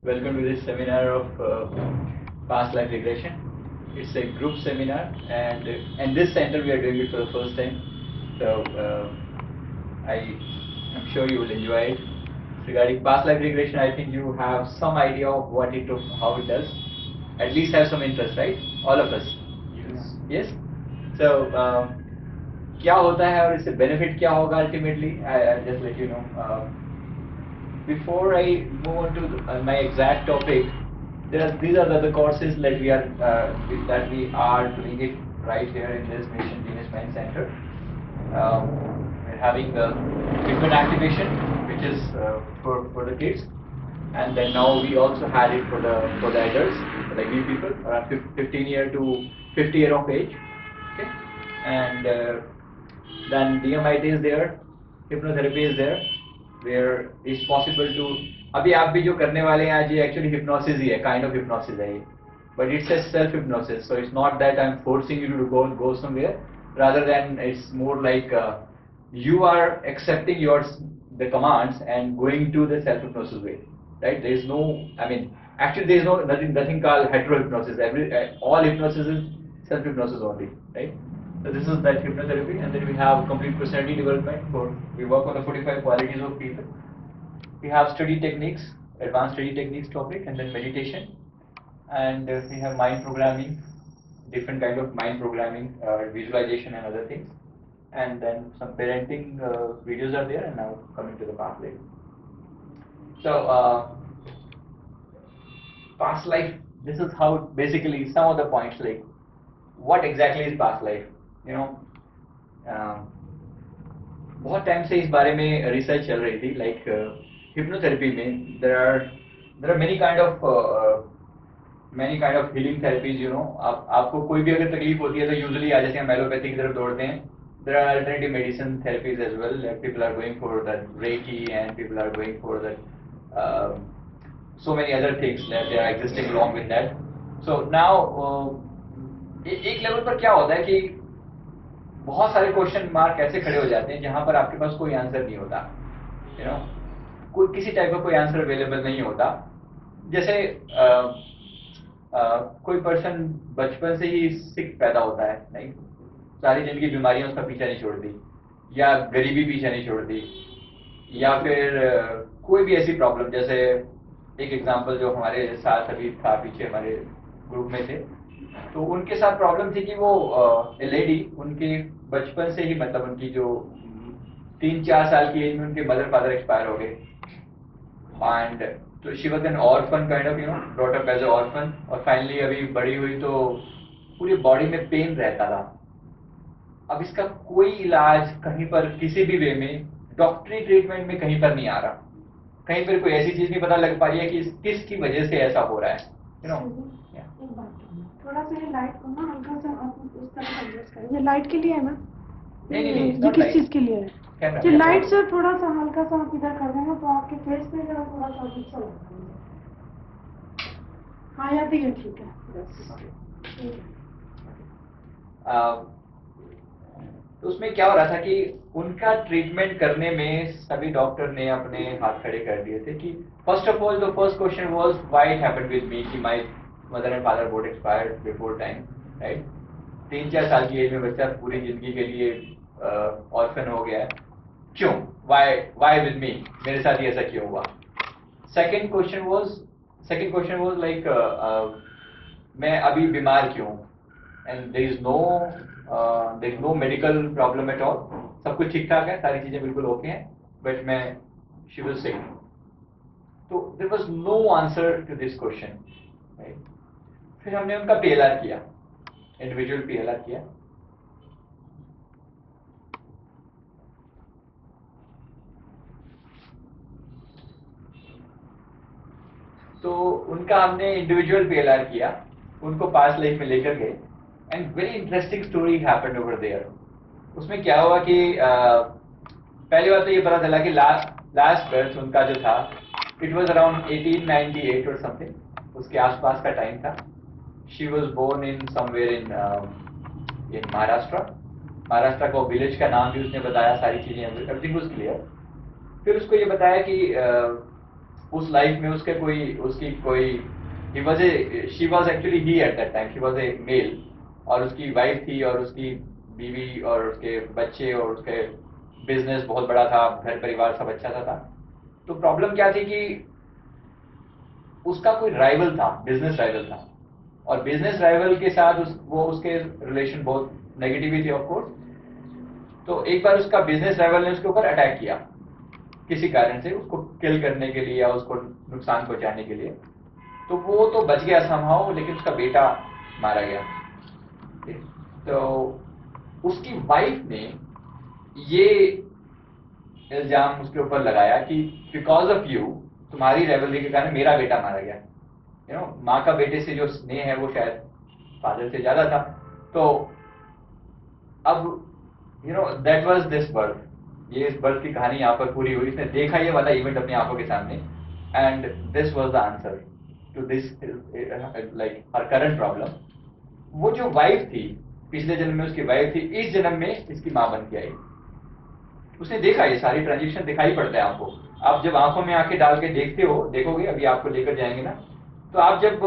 Welcome to this seminar of past life regression. It's a group seminar, and this center we are doing it for the first time. So I'm sure you will enjoy it. Regarding past life regression, I think you have some idea of what it took, how it does. At least have some interest, right? All of us. Yes. Yes. So क्या होता है और इससे benefit क्या होगा ultimately? I'll just let you know. Before I move on to my exact topic, these are the courses that we are doing it right here in this Nation Genius Mind Center. We're having the human activation, which is for the kids, and then now we also had it for the adults, like we people around 15 year to 50 year of age. Okay, and then DMIT is there, hypnotherapy is there, where it's possible to अभी आप भी जो करने वाले हैं आज ये actually hypnosis ही है, kind of hypnosis है ये, but it's a self hypnosis, so it's not that I'm forcing you to go somewhere, rather than it's more like you are accepting the commands and going to the self hypnosis way, right? There is no, I mean, actually there is nothing called hetero hypnosis. All hypnosis is self hypnosis only, right? So this is that hypnotherapy, and then we have complete personality development. We work on the 45 qualities of people. We have study techniques, advanced study techniques topic, and then meditation, and we have mind programming, different kind of mind programming, visualization, and other things, and then some parenting videos are there. And now coming to the pathway. So past life. This is how basically some of the points like what exactly is past life. You know. बहुत time से इस बारे में research चल रही थी like hypnotherapy में there are many kind of healing therapies you know आपको कोई भी अगर तकलीफ होती है तो यूजुअली आज जैसे हम एलोपैथी की तरफ दौड़ते हैं there are alternative medicine therapies as well people are going for that reiki and people are going for that so many other things that they are existing along with that. So now एक level पर क्या होता है कि बहुत सारे question mark ऐसे खड़े हो जाते हैं जहां पर आपके पास कोई आंसर नहीं होता, यू नो, कोई किसी टाइप का कोई आंसर अवेलेबल नहीं होता. जैसे कोई पर्सन बचपन से ही सिक पैदा होता है, नहीं, सारी जिंदगी बीमारियां उसका पीछा नहीं छोड़ती, या गरीबी पीछा नहीं छोड़ती, या फिर कोई भी ऐसी प्रॉब्लम. जैसे एक एग्जांपल जो हमारे साथ अभी था, पीछे हमारे ग्रुप में थे, तो उनके साथ प्रॉब्लम थी कि वो लेडी, उनके बचपन से ही, मतलब उनकी जो 3-4 साल की एज में उनके मदर फादर एक्सपायर हो गए, एंड तो she was an orphan kind of, you know, brought up as a orphan. और फाइनली अभी बड़ी हुई तो पूरी बॉडी में पेन रहता था. अब इसका कोई इलाज कहीं पर किसी भी वे में डॉक्टरी ट्रीटमेंट में कहीं पर नहीं आ रहा, कहीं पर कोई ऐसी चीज नहीं पता लग पा रही है कि किसकी वजह से ऐसा हो रहा है, यू नो. थोड़ा सा ये लाइट को ना हल्का सा आप उस तरफ एडजस्ट करें. ये लाइट के लिए है ना? नहीं, ये किस चीज के लिए है? ये लाइट से थोड़ा सा हल्का सा आप इधर कर देंगे तो आपके फेस पे जरा थोड़ा सा अच्छा लगेगा. हाँ यार ये ठीक है. तो उसमें क्या हो रहा था कि उनका ट्रीटमेंट करने में सभी डॉक्टर ने अपने हाथ खड़े कर दिए थे कि first of all the first question was why it happened with me, कि my mother and father both expired before time, right. 3-4 साल की एज में बच्चा पूरी जिंदगी के लिए ऑर्फन हो गया है, क्यों, व्हाई विद मी, मेरे साथ ही ऐसा क्यों हुआ. सेकंड क्वेश्चन वाज लाइक मैं अभी बीमार क्यों, and there is no medical problem at all, सब कुछ ठीक ठाक है, सारी चीजें बिल्कुल ओके हैं, बट मैं शी वाज सिक. तो there was no answer to this question, right. फिर हमने उनका पीएलआर किया, इंडिविजुअल पीएलआर किया. तो उनका हमने इंडिविजुअल पीएलआर किया, उनको पास्ट लाइफ में लेकर गए, and very interesting story happened over there. उसमें क्या हुआ कि पहली बात तो ये पता चला कि लास्ट बर्थ उनका जो था, इट वाज अराउंड 1898 और समथिंग, उसके आसपास का टाइम था. She was born in somewhere in Maharashtra का विलेज का नाम भी उसने बताया, सारी चीजें, एवरीथिंग वाज क्लियर. फिर उसको ये बताया कि उस लाइफ में उसके कोई उसकी कोई he was a she was actually he at that time she was a male, और उसकी वाइफ थी और उसकी बीवी और उसके बच्चे और उसके बिजनेस बहुत बड़ा था, घर परिवार सब अच्छा सा था। तो प्रॉब्लम क्या थी कि उसका कोई राइवल था, बिजनेस राइवल था, और बिजनेस राइवल के साथ वो उसके रिलेशन बहुत नेगेटिव ही थे ऑफ कोर्स। तो एक बार उसका बिजनेस राइवल ने उसके ऊपर अटैक किया किसी कारण से, उसको किल करने के लिए या उसको नुकसान पहुंचाने के लिए। तो वो तो बच गया समहाउ, लेकिन उसका बेटा मारा गया। तो उसकी वाइफ ने ये इल्जाम उसके ऊपर लगाया कि बिकॉज ऑफ यू, तुम्हारी रेवलरी के कारण मेरा बेटा मारा गया। यू नो, माँ का बेटे से जो स्नेह है वो शायद फादर से ज्यादा था। तो अब you know that was this birth, ये इस बर्थ की कहानी यहाँ पर पूरी हुई। इसने देखा ये वाला इवेंट अपनी आंखों के सामने, and this was the answer to this like her current problem. वो जो वाइफ थी, पिछले जन्म में उसकी वाइफ थी, इस जन्म में इसकी माँ बन के आई। उसने देखा, ये सारी ट्रांजेक्शन दिखाई पड़ता है आपको। आप जब आंखों में आंखें डाल के देखते हो, देखोगे, अभी आपको लेकर जाएंगे ना, तो आप जब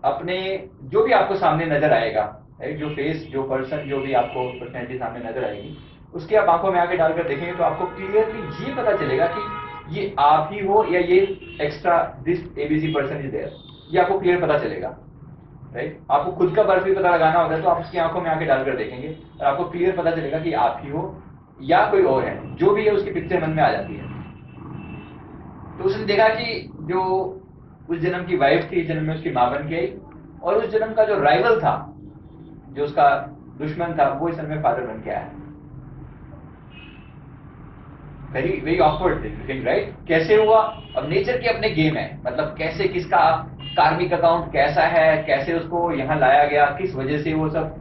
अपने जो भी आपको सामने नजर आएगा, जो फेस, जो पर्सन, जो भी आपको पर्सनैलिटी सामने नजर आएगी, उसकी आप आंखों में आंखें डालकर देखेंगे तो आपको क्लियरली ये पता चलेगा कि ये आप ही हो या ये extra this ABC person is there, ये आपको क्लियर पता चलेगा। राइट, आपको खुद का बर्फ भी पता लगाना होता है तो आप उसकी आंखों में आंखें डालकर देखेंगे और आपको क्लियर पता चलेगा कि आप ही हो या कोई और है, जो भी है उसकी पिक्चर मन में आ जाती है। तो उसने देखा कि जो उस जन्म की वाइफ थी, इस जन्म में उसकी माँ बन के आई, और उस जन्म का जो राइवल था, जो उसका दुश्मन था, वो इस जन्म में फादर बन के आया। Very very awkward thing, right? कैसे हुआ? अब नेचर के अपने गेम है, मतलब कैसे किसका कार्मिक अकाउंट कैसा है, कैसे उसको यहाँ लाया गया, किस वजह से, वो सब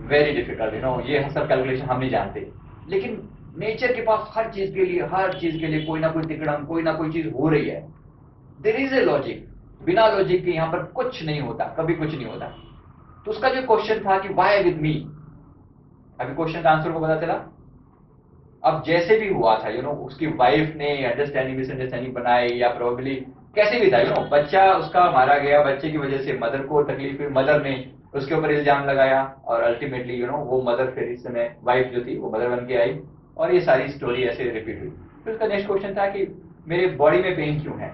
वेरी डिफिकल्ट, यू नो, ये सब कैलकुलेशन हम नहीं जानते। लेकिन नेचर के पास हर चीज के लिए कोई ना कोई तिकड़म, कोई ना कोई चीज हो रही है। देयर इज ए लॉजिक, बिना लॉजिक के यहाँ पर कुछ नहीं होता, कभी कुछ नहीं होता। तो उसका जो क्वेश्चन था कि व्हाई विद मी, अभी क्वेश्चन का आंसर को पता चला। अब जैसे भी हुआ था, यू नो, उसकी वाइफ ने अंडरस्टैंडिंग मिसअंडरस्टैंडिंग बनाई, या प्रोबेबली कैसे भी था, यू नो, बच्चा उसका मारा गया, बच्चे की वजह से मदर को तकलीफ हुई, मदर ने उसके ऊपर इल्जाम लगाया, और अल्टीमेटली यू नो वो मदर फिर इस समय वाइफ जो थी वो मदर बन के आई, और ये सारी स्टोरी ऐसे रिपीट हुई। फिर उसका नेक्स्ट क्वेश्चन था कि मेरे बॉडी में पेन क्यों है।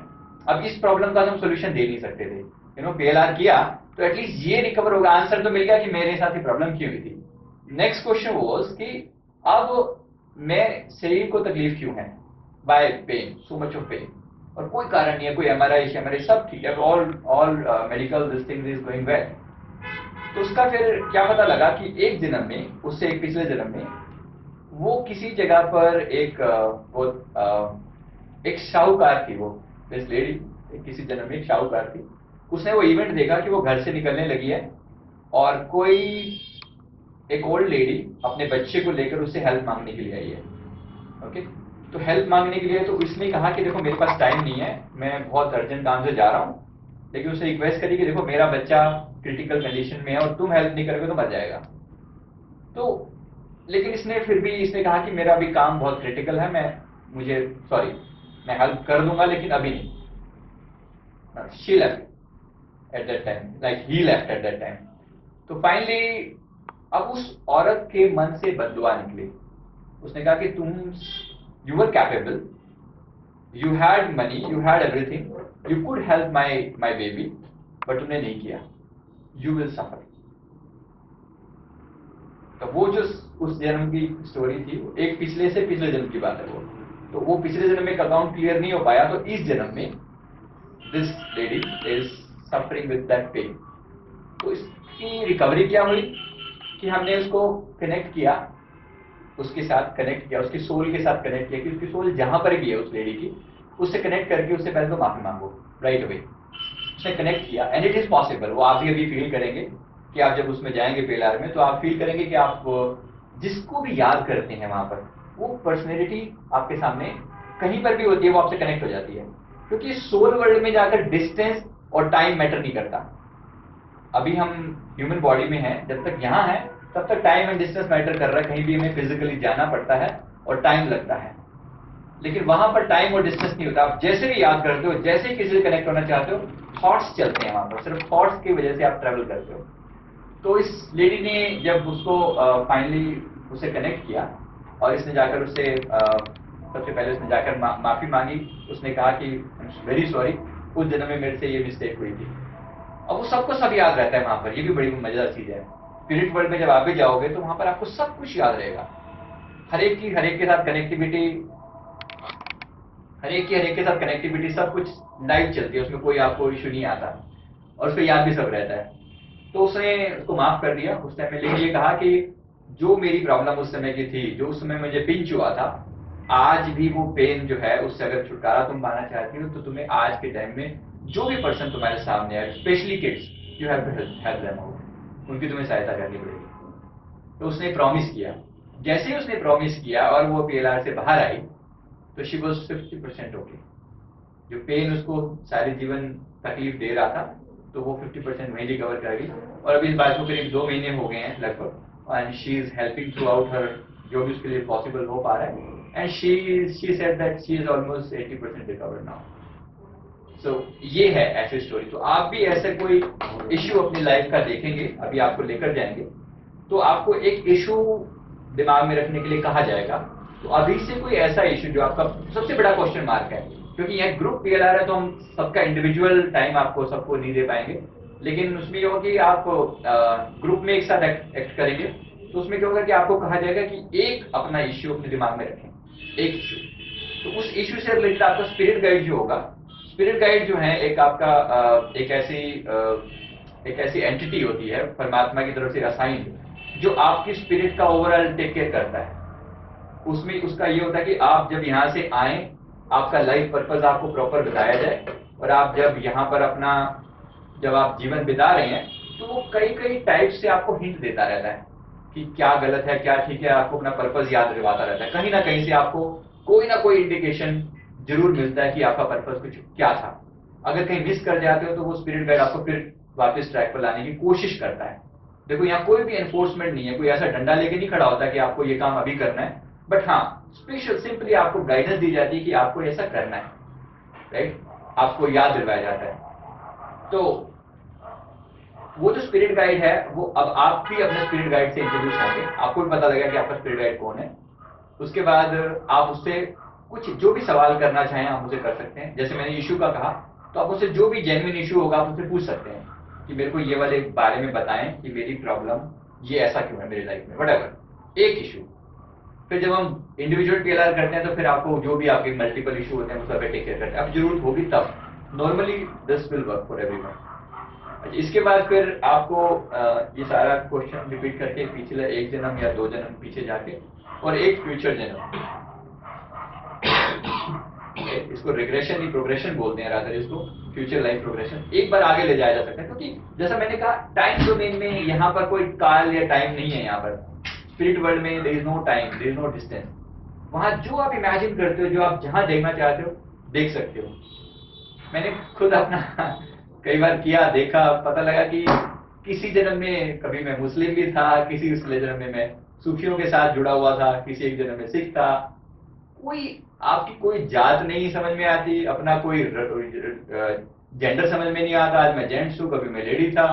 अब इस प्रॉब्लम का हम सोल्यूशन दे नहीं सकते थे, यू नो, पीएलआर किया तो एटलीस्ट ये रिकवर होगा, आंसर तो मिल गया कि मेरे साथ ही प्रॉब्लम क्यों हुई थी। नेक्स्ट क्वेश्चन वाज कि अब मैं शरीर को तकलीफ क्यों है, by pain, so much of pain, और कोई कारण नहीं है, कोई एमआरआई सब ठीक है, all medical this thing is going well. तो उसका फिर क्या पता लगा कि एक जन्म में, उससे एक पिछले जन्म में, वो किसी जगह पर एक शाहूकार थी, वो दिस लेडी, किसी जन्म में एक शाहूकार थी। उसने वो इवेंट देखा कि वो घर से निकलने लगी है और कोई एक ओल्ड लेडी अपने बच्चे को लेकर उससे हेल्प मांगने के लिए आई है। ओके, तो हेल्प मांगने के लिए, तो इसने कहा कि देखो मेरे पास टाइम नहीं है, मैं बहुत अर्जेंट काम से जा रहा हूँ, लेकिन उसने रिक्वेस्ट करी कि देखो मेरा बच्चा क्रिटिकल कंडीशन में है और तुम हेल्प नहीं करोगे तो मर जाएगा। तो लेकिन इसने फिर भी इसने कहा कि मेरा अभी काम बहुत क्रिटिकल है, मैं हेल्प कर दूंगा लेकिन अभी नहीं। She left eight that time, like he left eight that time. तो फाइनली अब उस औरत के मन से बददुआ निकली। उसने कहा कि you were capable, you had money, you had everything, you could help my baby, but तुमने नहीं किया, यू विल सफर। तो वो जो उस जन्म की स्टोरी थी, एक पिछले से पिछले जन्म की बात है वो। तो वो पिछले जन्म में अकाउंट क्लियर नहीं हो पाया, तो इस जन्म में this lady is suffering with that pain. तो इसकी रिकवरी क्या हुई कि हमने उसको कनेक्ट किया, उसके साथ कनेक्ट किया, उसकी सोल के साथ कनेक्ट किया कि उसकी सोल जहां पर भी है उस लेडी की, उससे कनेक्ट करके उससे पहले तो माफी मांगो राइट अवे। उसने कनेक्ट किया एंड इट इज पॉसिबल। वो आप भी अभी फील करेंगे कि आप जब उसमें जाएंगे पीएलआर में, तो आप फील करेंगे कि आप जिसको भी याद करते हैं वहां पर, वो पर्सनैलिटी आपके सामने कहीं पर भी होती है, वो आपसे कनेक्ट हो जाती है। क्योंकि सोल वर्ल्ड में जाकर डिस्टेंस और टाइम मैटर नहीं करता। अभी हम ह्यूमन बॉडी में हैं, जब तक यहाँ है तब तक टाइम एंड डिस्टेंस मैटर कर रहा है, कहीं भी हमें फिजिकली जाना पड़ता है और टाइम लगता है। लेकिन वहां पर टाइम और डिस्टेंस नहीं होता। आप जैसे भी याद करते हो, जैसे ही किसी से कनेक्ट होना चाहते हो, थॉट्स चलते हैं वहां पर, सिर्फ थॉट्स की वजह से आप ट्रेवल करते हो। तो इस लेडी ने जब उसको फाइनली उसे कनेक्ट किया और इसने जाकर उससे सबसे पहले उसने जाकर माफी मांगी। उसने कहा कि वेरी सॉरी, उस जन्म में मेरे से ये मिस्टेक हुई थी। अब वो सबको सब याद रहता है वहां पर, ये भी बड़ी मजेदार चीज है। स्पिरिट वर्ल्ड में जब आगे जाओगे तो वहां पर आपको सब कुछ याद रहेगा, हर एक के साथ कनेक्टिविटी, हर एक के साथ कनेक्टिविटी, सब कुछ लाइव चलती है, उसमें कोई आपको इशू नहीं आता और उसको याद भी सब रहता है। तो उसने उसको माफ कर दिया। उस टाइम में ये कहा कि जो मेरी प्रॉब्लम उस समय की थी, जो उस समय मुझे पिंच हुआ था, आज भी वो पेन जो है, उससे अगर छुटकारा तुम पाना चाहती हो तो तुम्हें आज के टाइम में जो भी पर्सन तुम्हारे सामने है, specially kids, you have to help them out, उनकी तुम्हें सहायता करनी पड़ेगी। तो उसने प्रॉमिस किया। जैसे ही उसने प्रॉमिस किया और वो पीएलआर से बाहर आई तो शी वॉज 50% ओके। जो पेन उसको सारे जीवन तकलीफ दे रहा था, तो वो 50% वहीं रिकवर कर गई। और अभी इस बात को करीब 2 महीने हो गए हैं लगभग, and she is helping throughout her, जो भी उसके लिए पॉसिबल हो पा रहा है। And she said that she is almost 80% recovered now. So ये है ऐसी स्टोरी। तो आप भी ऐसा कोई इश्यू अपनी लाइफ का देखेंगे, अभी आपको लेकर जाएंगे, तो आपको एक इशू दिमाग में रखने के लिए कहा जाएगा। तो अभी से कोई ऐसा इशू जो आपका सबसे बड़ा क्वेश्चन मार्क है, क्योंकि यह ग्रुप पीएलआर है तो हम सबका इंडिविजुअल टाइम आपको सबको नहीं दे पाएंगे, लेकिन उसमें ये होगा कि आप ग्रुप में एक साथ एक्ट करेंगे, तो उसमें क्या होगा कि आपको कहा जाएगा कि एक अपना इश्यू अपने दिमाग में रखें, एक इश्यू। तो उस इश्यू से रिलेटेड आपका स्पिरिट गाइड जो होगा, स्पिरिट गाइड जो है एक आपका एक ऐसी एंटिटी होती है परमात्मा की तरफ से असाइंड, जो आपकी स्पिरिट का ओवरऑल टेक केयर करता है। उसमें उसका ये होता है कि आप जब यहाँ से आए, आपका लाइफ पर्पज आपको प्रॉपर बताया जाए, और आप जब यहाँ पर अपना जब आप जीवन बिता रहे हैं तो वो कई कई टाइप से आपको हिंट देता रहता है कि क्या गलत है क्या ठीक है, आपको अपना पर्पज याद दिलवाता रहता है। कहीं ना कहीं से आपको कोई ना कोई इंडिकेशन जरूर मिलता है कि आपका पर्पज कुछ क्या था। अगर कहीं मिस कर जाते हो तो वो स्पिरिट गाइड आपको फिर वापस ट्रैक पर लाने की कोशिश करता है। देखो यहाँ कोई भी एनफोर्समेंट नहीं है, कोई ऐसा डंडा लेके नहीं खड़ा होता कि आपको ये काम अभी करना है, बट हाँ स्पेशल सिंपली आपको गाइडेंस दी जाती है कि आपको ऐसा करना है, राइट, आपको याद दिलवाया जाता है। तो वो जो स्पिरिट गाइड है, वो अब आप भी अपने स्पिरिट गाइड से इंट्रोड्यूस होंगे, आपको भी पता लगेगा कि आपका स्पिरिट गाइड कौन है। उसके बाद आप उससे कुछ जो भी सवाल करना चाहें आप मुझे कर सकते हैं। जैसे मैंने इशू का कहा, तो आप उससे जो भी जेन्युइन इशू होगा आप उससे पूछ सकते हैं कि मेरे को ये वाले बारे में बताएं कि मेरी प्रॉब्लम ये ऐसा क्यों है मेरी लाइफ में, व्हाटएवर, एक इशू। फिर जब हम इंडिविजुअल पीएलआर करते हैं तो फिर आपको जो भी आपके मल्टीपल इशू होते हैं वो सब टेक केयर करते हैं। अब जरूरत होगी तब, normally this will work for everyone. इसके बाद फिर आपको ये सारा क्वेश्चन रिपीट करके पिछले 1 जन्म या 2 जन्म पीछे जाके और एक फ्यूचर जन्म, इसको रिग्रेशन नहीं प्रोग्रेशन बोलते हैं, रादर इसको फ्यूचर लाइफ प्रोग्रेशन, एक बार आगे ले जाया जा सकता है। क्योंकि जैसा मैंने कहा टाइम डोमेन में यहाँ पर कोई काल या टाइम नहीं है। यहाँ पर स्पिरिट वर्ल्ड में there is no time, there is no distance. वहां जो आप इमेजिन करते हो, जो आप जहां देखना चाहते हो देख सकते हो। मैंने खुद अपना कई बार किया, देखा, पता लगा कि किसी जन्म में कभी मैं मुस्लिम भी था, किसी दूसरे जन्म में मैं सूफियों के साथ जुड़ा हुआ था, किसी एक जन्म में सिख था। कोई आपकी कोई जात नहीं समझ में आती, अपना कोई जेंडर समझ में नहीं आता, आज मैं जेंट्स हूँ कभी मैं लेडी था।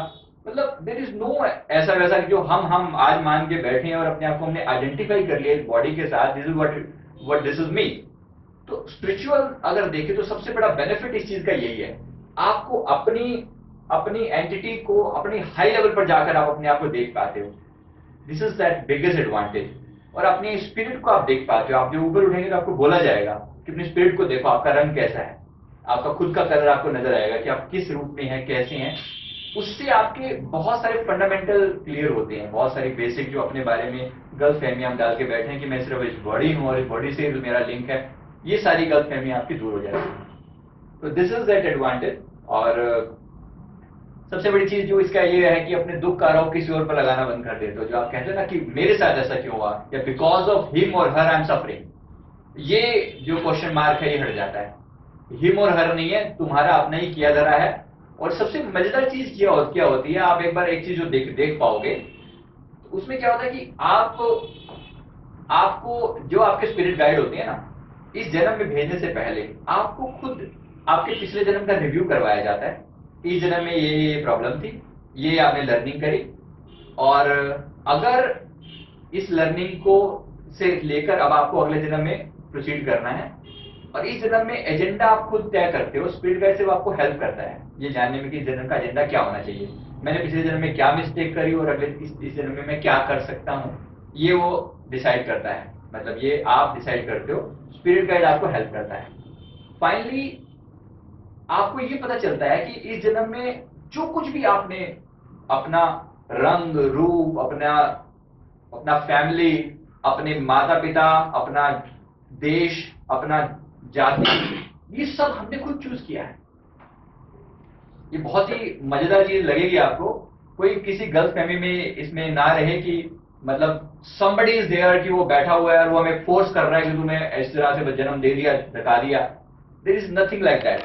मतलब देयर इज नो ऐसा वैसा कि जो हम आज मान के बैठे हैं और अपने आप को हमने आइडेंटिफाई कर लिया बॉडी के साथ, this is what this is me. तो स्पिरिचुअल अगर देखें तो सबसे बड़ा बेनिफिट इस चीज का यही है, आपको अपनी एंटिटी को अपनी हाई लेवल पर जाकर आप अपने आप को देख पाते हो। This is that biggest advantage. और अपनी स्पिरिट को आप देख पाते हो। आप जब ऊपर उठेंगे तो आपको बोला जाएगा कि अपनी स्पिरिट को देखो, आपका रंग कैसा है, आपका खुद का कलर आपको नजर आएगा कि आप किस रूप में हैं, कैसे हैं। उससे आपके बहुत सारे फंडामेंटल क्लियर होते हैं, बहुत सारी बेसिक जो अपने बारे में गलत फहमियां हम डाल के बैठे हैं कि मैं सिर्फ इस बॉडी हूं और इस बॉडी से मेरा लिंक है, ये सारी गलत फहमियां आपकी दूर हो जाएगी। तो दिस इज दैट एडवांटेज। और सबसे बड़ी चीज जो इसका ये है कि अपने दुख का आरोप किसी और पर लगाना बंद कर देते हो। जो आप कहते हैं ना कि मेरे साथ ऐसा क्यों हुआ, या बिकॉज ऑफ हिम और हर आई एम सफरिंग, ये जो क्वेश्चन मार्क है ये हट जाता है। हिम और हर नहीं है, तुम्हारा अपना ही किया जा रहा है। और सबसे मजेदार चीज क्या होती है, आप एक बार एक चीज जो देख पाओगे, उसमें क्या होता है कि आपको जो आपके स्पिरिट गाइड होते हैं ना, इस जन्म में भेजने से पहले आपको खुद आपके पिछले जन्म का रिव्यू करवाया जाता है। इस जन्म में ये प्रॉब्लम थी, ये आपने लर्निंग करी, और अगर इस लर्निंग को से लेकर अब आपको अगले जन्म में प्रोसीड करना है, और इस जन्म में एजेंडा आप खुद तय करते हो। स्पिरिट गाइड सिर्फ आपको हेल्प करता है ये जानने में कि इस जन्म का एजेंडा क्या होना चाहिए, मैंने पिछले जन्म में क्या मिस्टेक करी और अगले इस जन्म में मैं क्या कर सकता हूँ, ये वो डिसाइड करता है। मतलब ये आप डिसाइड करते हो, स्पिरिट गाइड आपको हेल्प करता है। फाइनली आपको ये पता चलता है कि इस जन्म में जो कुछ भी आपने अपना रंग रूप, अपना अपना फैमिली, अपने माता पिता, अपना देश, अपना जाति, ये सब हमने खुद चूज किया है। ये बहुत ही मजेदार चीज लगेगी आपको। कोई किसी गलत फहमी में इसमें ना रहे कि मतलब somebody is there कि वो बैठा हुआ है और वो हमें फोर्स कर रहा है कि तुम्हें इस तरह से जन्म दे दिया, धका दिया। There is nothing like that.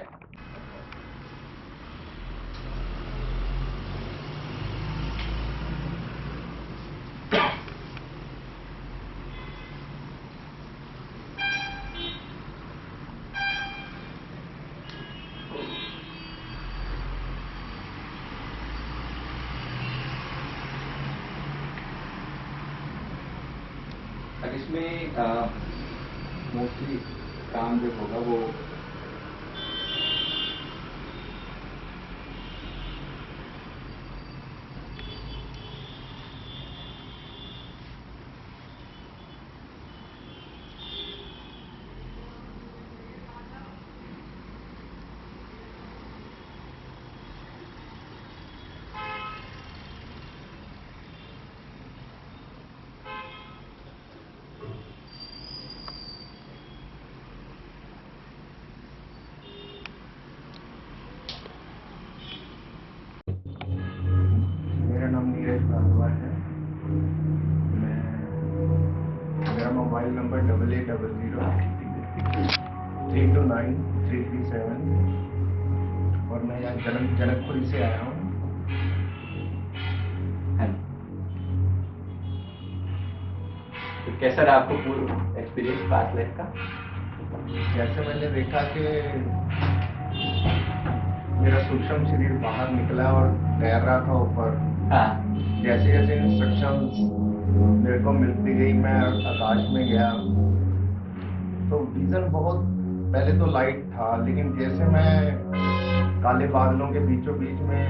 अब इसमें मोस्टली काम जो होगा वो मेरा नाम नीरज भारद्वाज है। मेरा मोबाइल नंबर 8800-329-337 और मैं यहाँ जनकपुरी से आया हूँ। तो कैसा रहा आपको पूरा एक्सपीरियंस पास्ट लाइफ का? जैसे मैंने देखा कि मेरा सूक्ष्म शरीर बाहर निकला और तैर रहा था ऊपर। हाँ, जैसे जैसे इंस्ट्रक्शंस मेरे को मिलती गई, मैं आकाश में गया तो विजन बहुत, पहले तो लाइट था, लेकिन जैसे मैं काले बादलों के बीचों बीच में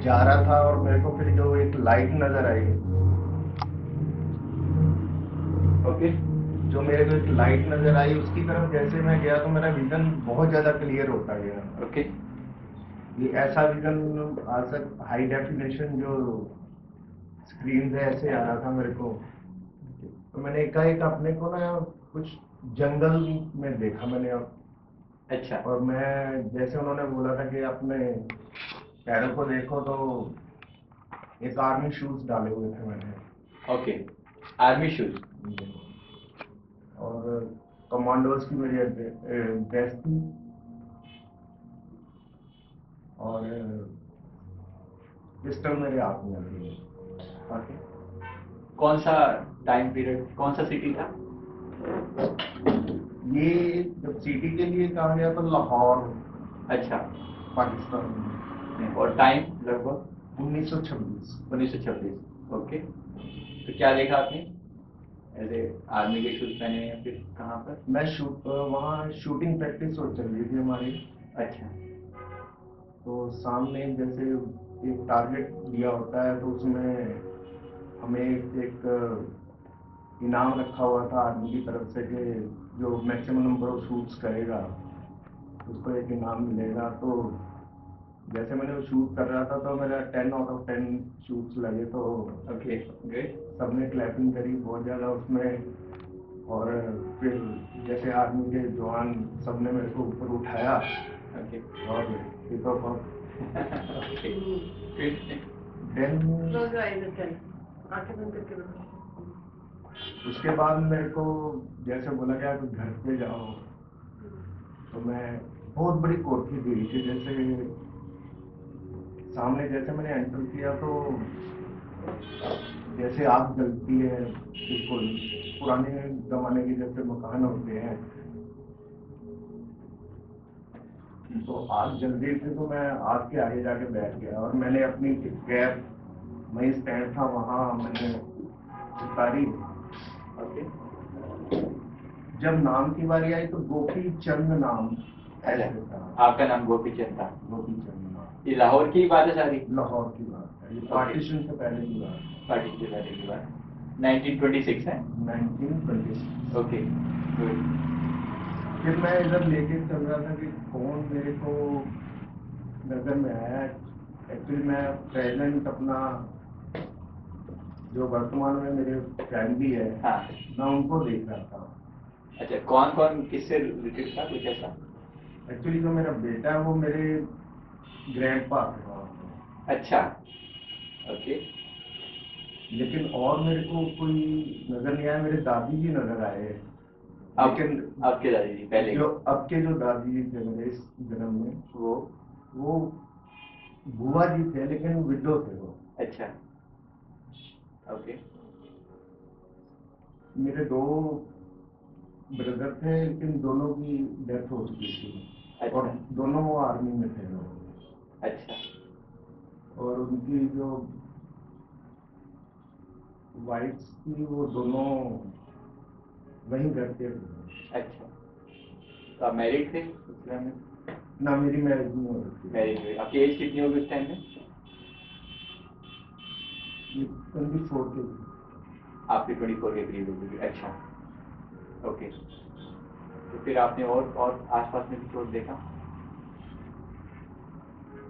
जा रहा था और मेरे को फिर जो एक लाइट नजर आई, ओके, जो मेरे को एक लाइट नजर आई उसकी तरफ जैसे मैं गया तो मेरा विजन बहुत ज्यादा क्लियर होता गया। ओके, ये ऐसा विजन आज तक हाई डेफिनेशन जो स्क्रीन है ऐसे आ रहा था मेरे को। तो मैंने एकाएक अपने को ना कुछ जंगल में देखा मैंने। अच्छा, और मैं जैसे उन्होंने बोला था कि अपने पैरों को देखो, तो एक आर्मी शूज डाले हुए थे मैंने। ओके, आर्मी शूज, और कमांडोज की मेरी ड्रेस थी और पिस्टल मेरे हाथ में थी। ओके। कौन सा टाइम पीरियड, कौन सा सिटी था? ये जब सिटी के लिए कहा गया तो लाहौर, अच्छा, पाकिस्तान में, और टाइम लगभग 1926। 1926। ओके, तो क्या देखा आपने? ऐसे आर्मी के शूज पहने या फिर कहाँ पर? मैं वहाँ शूटिंग प्रैक्टिस हो चल रही थी हमारी। अच्छा, तो सामने जैसे एक टारगेट दिया होता है तो उसमें हमें एक इनाम रखा हुआ था आर्मी की तरफ से कि जो मैक्सिमम नंबर ऑफ शूट्स करेगा उसको एक इनाम मिलेगा। तो जैसे मैंने वो शूट कर रहा था तो मेरा 10 आउट ऑफ 10 शूट्स लगे। तो ओके, ग्रेट। सबने क्लैपिंग करी बहुत ज़्यादा उसमें। और फिर जैसे आर्मी के जवान सबने मेरे को ऊपर उठाया ओके, और देन उसके बाद मेरे को जैसे बोला गया कि घर पे जाओ, तो मैं बहुत बड़ी कोठी थी कि जैसे सामने जैसे मैंने एंटर किया तो जैसे आग जलती है बिल्कुल पुराने जमाने के जैसे मकान होते हैं, तो आग जल रही थी तो मैं आग के आगे जाके बैठ गया और मैंने अपनी कैब, वहीं स्टैंड था वहाँ मैंने उतारी। ओके। जब नाम की बारी आई तो गोपी चंद नाम ऐसे था। आपका नाम गोपी चंद था। गोपी चंद नाम। ये लाहौर की बात है सारी? लाहौर की बात है, ये पार्टीशन से पहले की बात है। पार्टी से पहले की बात 1926 है। 1926। Okay good. फिर मैं इधर लेके चल रहा था कि कौन मेरे को नजर में आया। एक्चुअली मैं प्रेजेंट अपना जो वर्तमान में मेरे फैमिली है, हाँ। मैं उनको देख रहा था। अच्छा, कौन कौन किससे रिलेटेड था, कुछ ऐसा? एक्चुअली जो मेरा बेटा है वो मेरे ग्रैंडपा थे वहाँ पे। अच्छा ओके। लेकिन और मेरे को कोई नजर नहीं आया। मेरे दादी जी नजर आए, अब लेकिन आपके दादी जी पहले जो अब के जो दादी जी थे मेरे इस जन्म में, वो बुआ जी थे लेकिन विडो थे वो। अच्छा ओके। मेरे दो ब्रदर थे लेकिन दोनों की डेथ हो चुकी थी। अच्छा। और दोनों वो आर्मी में थे लोग। अच्छा और उनकी जो वाइफ्स थी वो दोनों वहीं घर पे थे। अच्छा। तो आप मैरिड थे उस टाइम में? ना मेरी मैरिज नहीं हो रही थी। मैरिड हुई। आपकी एज कितनी होगी उस टाइम में? 24 के। आपकी 24 के करीब होगी। अच्छा ओके। तो फिर आपने और आसपास में कुछ और देखा,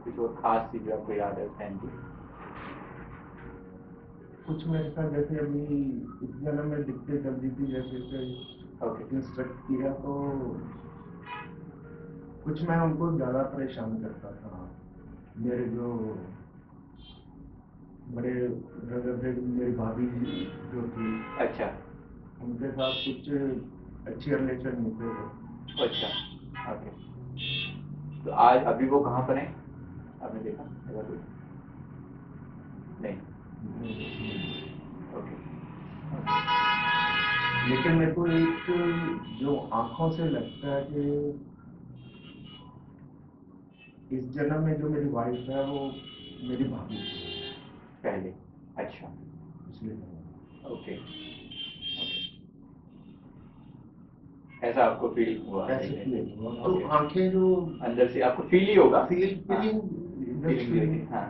कुछ और खास चीज जो आपको याद है उस टाइम की? कुछ मेरे साथ जैसे अभी इस जन्म में दिक्कतें चल रही थी, जैसे ओके। इंस्ट्रक्ट किया तो कुछ मैं उनको ज्यादा परेशान करता था। मेरे जो बड़े ब्रदर थे, मेरी भाभी जो थी, अच्छा उनके साथ कुछ अच्छी रिलेशन नहीं थे। अच्छा ओके। तो आज अभी वो कहाँ पर है, आपने देखा ऐसा कुछ? नहीं। ओके। लेकिन मेरे को एक जो आंखों से लगता है कि इस जन्म में जो मेरी वाइफ है वो मेरी भाभी थी पहले। अच्छा पिछले जन्म। ओके। ऐसा आपको फील हुआ ऐसे देखने फील से? हुआ तो ओके। आंखें जो अंदर से आपको फील ही होगा। फीलिंग फीलिंग हाँ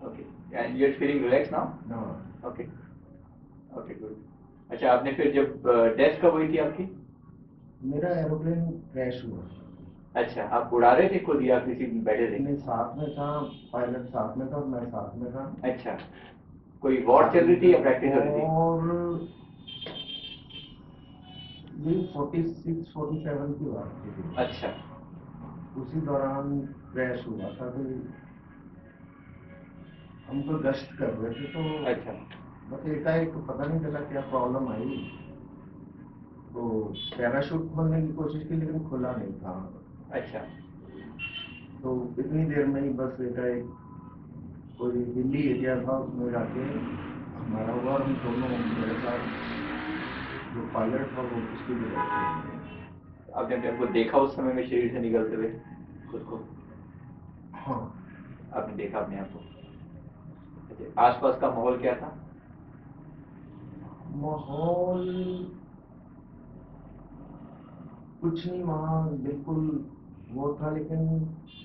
okay. And you are feeling relax now? ना। Okay okay good. अच्छा, आपने फिर जब डेथ कब हुई थी आपकी? मेरा एरोप्लेन क्रैश हुआ। अच्छा, आप उड़ा रहे थे खुद या किसी में बैठे थे? मैं साथ में था, पायलट साथ में था और मैं साथ में था। अच्छा, कोई वॉर चल रही थी या प्रैक्टिस हो रही थी? और ये 46-47 की बात थी। अच्छा उसी दौरान क्रैश हुआ था। तो हम तो गश्त कर रहे थे तो अच्छा बस एकाएक पता नहीं चला क्या प्रॉब्लम आई, तो पैराशूट खोलने की कोशिश की लेकिन खुला नहीं था। अच्छा तो इतनी देर में ही बस एकाएक कोई हिली एरिया था उसमें जाके हमारा हुआ। हम दोनों मेरे साथ जो पायलट था वो उसकी जगह पे। आपने अपने आप को देखा उस समय में शरीर से निकलते हुए खुद को? हाँ। आपने देखा अपने आप को? अच्छा, आसपास का माहौल क्या था? माहौल कुछ नहीं वहाँ, बिल्कुल वो था लेकिन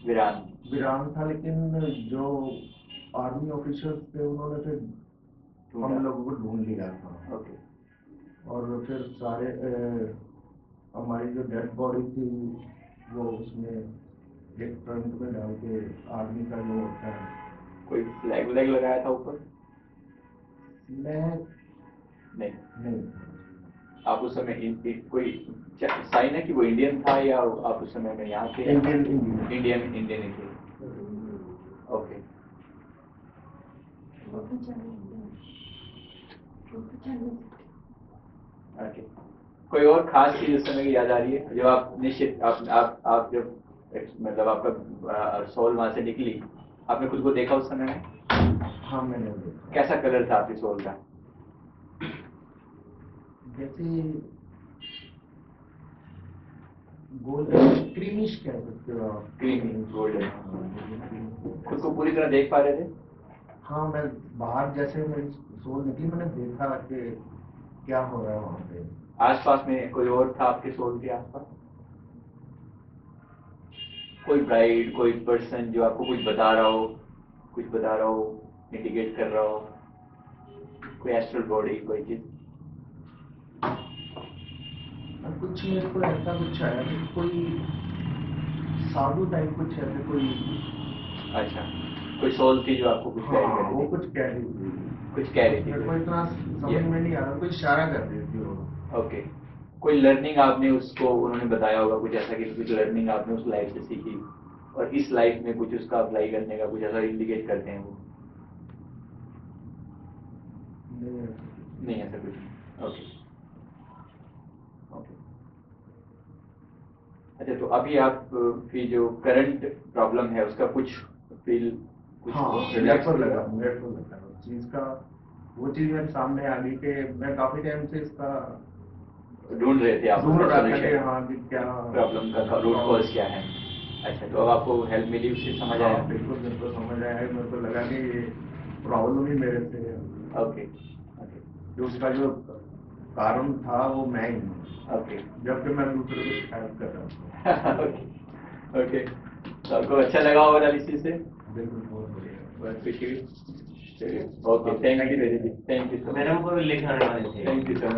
वीरान। वीरान था। लेकिन जो आर्मी ऑफिसर्स थे उन्होंने फिर ढूंढा। हम लोगों को ढूंढ लिया था। ओके और फिर सारे हमारी जो डेड बॉडी थी वो उसमें एक ट्रंक में डाल के, आर्मी का जो होता है। कोई फ्लैग व्लैग लगाया था ऊपर? मैं नहीं। नहीं। आप उस समय कोई साइन है कि वो इंडियन था या आप उस समय में यहाँ थे? इंडियन इंडियन ही थे। Okay okay. कोई और खास चीज उस समय की याद आ रही है जब आप निश्चित आप जब मतलब आपका सोल वहां से निकली, आपने खुद को देखा उस समय में? हाँ मैंने देखा। कैसा कलर था आपकी सोल का? जैसे गोल्डन क्रीमिश कह सकते हो आप। Creamy golden. हाँ, खुद को पूरी तरह देख पा रहे थे? हाँ मैं बाहर जैसे मेरी सोल निकली मैंने देखा कि क्या हो रहा है वहाँ पे। आसपास में कोई और था आपके सोल के आसपास? कोई गाइड, कोई पर्सन जो आपको कुछ बता रहा हो, कुछ बता रहा हो, इंडिकेट कर रहा हो, कोई एस्ट्रल बॉडी, कोई चीज? कुछ मेरे को ऐसा कुछ आया कि कोई साधु टाइप कुछ ऐसे कोई। अच्छा, कोई सोल थी जो आपको कुछ गाइड कर हाँ रही वो थी? कुछ कह रही थी। कुछ कह रही थी मेरे को कोई? इतना समझ में नहीं आ रहा, कोई इशारा कर रही थी वो। ओके। कोई लर्निंग आपने उसको, उन्होंने बताया होगा कुछ ऐसा कि कुछ लर्निंग आपने उस लाइफ से सीखी और इस लाइफ में कुछ उसका अप्लाई करने का कुछ ऐसा इंडिकेट करते हैं वो? नहीं, नहीं, ऐसा कुछ नहीं। Okay okay. अच्छा, तो अभी आप की जो करंट प्रॉब्लम है उसका कुछ फील, कुछ हाँ रिलैक्स मेरे को लगा उस चीज का। वो चीज मेरे सामने आ गई कि मैं काफी टाइम से इसका ढूंढ रहे थे आप ढूंढ उसका रहा था कि solution, हाँ कि क्या प्रॉब्लम का रूट कॉज क्या है। अच्छा, तो अब आपको हेल्प मिली, उससे समझ आया? हाँ बिल्कुल मेरे को समझ आया। मेरे को लगा कि ये प्रॉब्लम ही मेरे से है, ओके ओके कि उसका जो कारण था वो मैं ही हूँ, ओके जबकि मैं दूसरे को शिकायत कर रहा था। Okay okay. तो आपको अच्छा लगा होगा इस चीज से? बिल्कुल बहुत बढ़िया। बहुत खुशी हुई। चलिए, okay, thank you very much, thank you so much, madam को भी लिखने वाले थे। Thank you so much.